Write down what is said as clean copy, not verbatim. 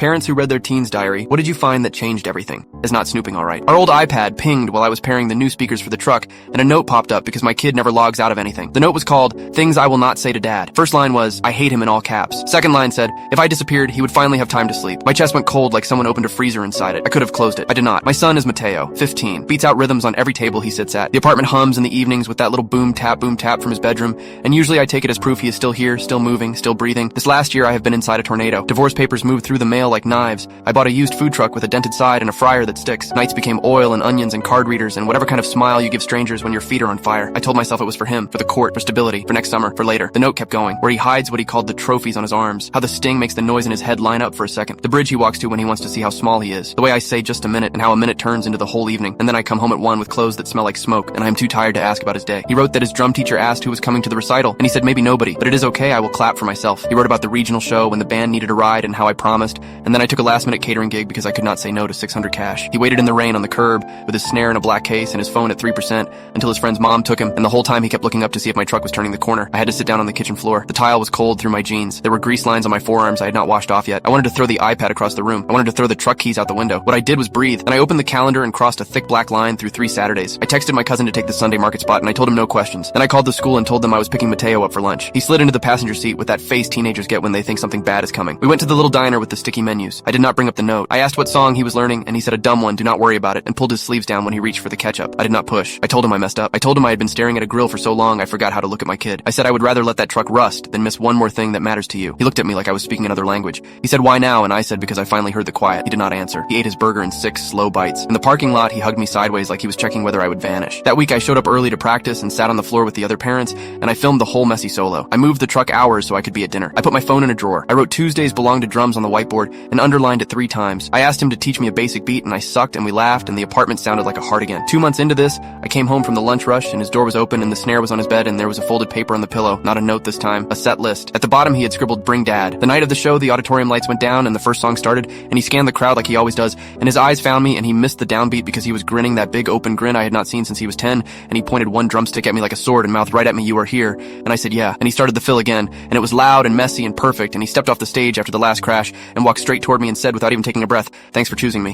Parents who read their teen's diary, what did you find that changed everything? Is not snooping all right. Our old iPad pinged while I was pairing the new speakers for the truck, and a note popped up because my kid never logs out of anything. The note was called, "Things I Will Not Say to Dad." First line was, "I hate him," in all caps. Second line said, "If I disappeared, he would finally have time to sleep." My chest went cold like someone opened a freezer inside it. I could have closed it. I did not. My son is Mateo, 15. Beats out rhythms on every table he sits at. The apartment hums in the evenings with that little boom tap from his bedroom, and usually I take it as proof he is still here, still moving, still breathing. This last year I have been inside a tornado. Divorce papers moved through the mail like knives. I bought a used food truck with a dented side and a fryer that sticks. Nights became oil and onions and card readers and whatever kind of smile you give strangers when your feet are on fire. I told myself it was for him, for the court, for stability, for next summer, for later. The note kept going, where he hides what he called the trophies on his arms, how the sting makes the noise in his head line up for a second, the bridge he walks to when he wants to see how small he is, the way I say just a minute and how a minute turns into the whole evening, and then I come home at 1 with clothes that smell like smoke, and I am too tired to ask about his day. He wrote that his drum teacher asked who was coming to the recital, and he said maybe nobody, but it is okay, I will clap for myself. He wrote about the regional show when the band needed a ride and how I promised, and then I took a last-minute catering gig because I could not say no to 600 cash. He waited in the rain on the curb with his snare in a black case and his phone at 3% until his friend's mom took him, and the whole time he kept looking up to see if my truck was turning the corner. I had to sit down on the kitchen floor. The tile was cold through my jeans. There were grease lines on my forearms I had not washed off yet. I wanted to throw the iPad across the room. I wanted to throw the truck keys out the window. What I did was breathe, and I opened the calendar and crossed a thick black line through 3 Saturdays. I texted my cousin to take the Sunday market spot, and I told him no questions. Then I called the school and told them I was picking Mateo up for lunch. He slid into the passenger seat with that face teenagers get when they think something bad is coming. We went to the little diner with the sticky menus. I did not bring up the note. I asked what song he was learning, and he said a dumb one, do not worry about it, and pulled his sleeves down when he reached for the ketchup. I did not push. I told him I messed up. I told him I had been staring at a grill for so long I forgot how to look at my kid. I said I would rather let that truck rust than miss one more thing that matters to you. He looked at me like I was speaking another language. He said, "Why now?" And I said, because I finally heard the quiet. He did not answer. He ate his burger in 6 slow bites. In the parking lot, he hugged me sideways like he was checking whether I would vanish. That week I showed up early to practice and sat on the floor with the other parents, and I filmed the whole messy solo. I moved the truck hours so I could be at dinner. I put my phone in a drawer. I wrote Tuesdays belong to drums on the whiteboard and underlined it 3 times. I asked him to teach me a basic beat, and I sucked, and we laughed, and the apartment sounded like a heart again. 2 months into this, I came home from the lunch rush, and his door was open, and the snare was on his bed, and there was a folded paper on the pillow. Not a note this time, a set list. At the bottom, he had scribbled, "Bring Dad." The night of the show, the auditorium lights went down, and the first song started, and he scanned the crowd like he always does, and his eyes found me, and he missed the downbeat because he was grinning that big open grin I had not seen since he was 10, and he pointed one drumstick at me like a sword and mouthed right at me, "You are here." And I said, "Yeah." And he started the fill again, and it was loud and messy and perfect, and he stepped off the stage after the last crash and walked straight toward me and said, without even taking a breath, "Thanks for choosing me."